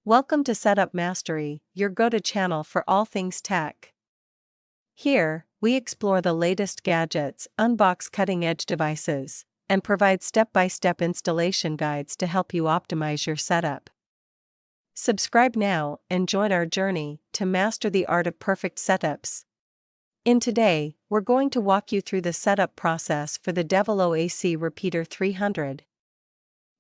Welcome to Setup Mastery, your go-to channel for all things tech. Here, we explore the latest gadgets, unbox cutting-edge devices, and provide step-by-step installation guides to help you optimize your setup. Subscribe now and join our journey to master the art of perfect setups. Today, we're going to walk you through the setup process for the Devolo AC Repeater 300.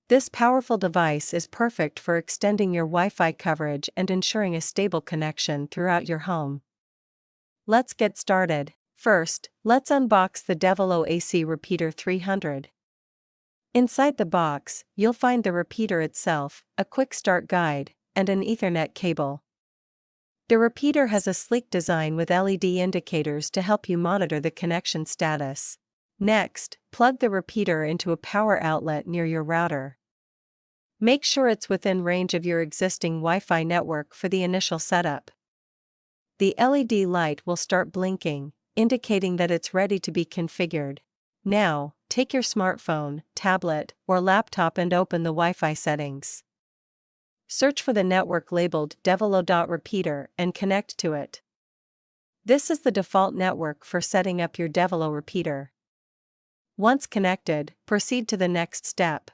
This powerful device is perfect for extending your Wi-Fi coverage and ensuring a stable connection throughout your home. Let's get started. First, let's unbox the Devolo AC Repeater 300. Inside the box, you'll find the repeater itself, a quick start guide, and an Ethernet cable. The repeater has a sleek design with LED indicators to help you monitor the connection status. Next, plug the repeater into a power outlet near your router. Make sure it's within range of your existing Wi-Fi network for the initial setup. The LED light will start blinking, indicating that it's ready to be configured. Now, take your smartphone, tablet, or laptop and open the Wi-Fi settings. Search for the network labeled Devolo.Repeater and connect to it. This is the default network for setting up your Devolo repeater. Once connected, proceed to the next step.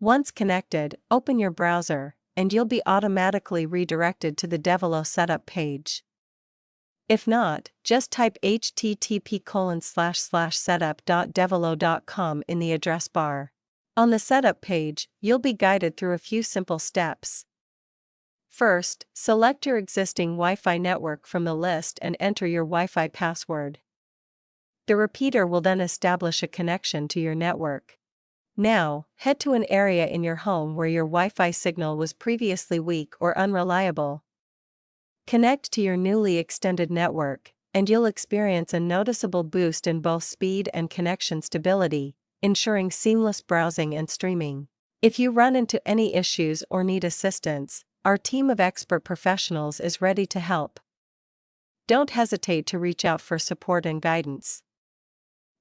Once connected, open your browser, and you'll be automatically redirected to the Devolo setup page. If not, just type http://setup.devolo.com in the address bar. On the setup page, you'll be guided through a few simple steps. First, select your existing Wi-Fi network from the list and enter your Wi-Fi password. The repeater will then establish a connection to your network. Now, head to an area in your home where your Wi-Fi signal was previously weak or unreliable. Connect to your newly extended network, and you'll experience a noticeable boost in both speed and connection stability, ensuring seamless browsing and streaming. If you run into any issues or need assistance, our team of expert professionals is ready to help. Don't hesitate to reach out for support and guidance.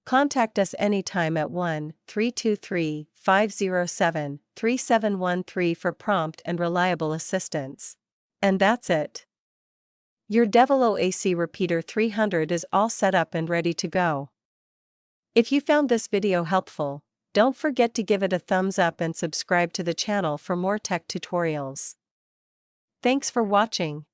Contact us anytime at 1-323-507-3713 for prompt and reliable assistance. And that's it. Your Devolo AC Repeater 300 is all set up and ready to go. If you found this video helpful, don't forget to give it a thumbs up and subscribe to the channel for more tech tutorials. Thanks for watching.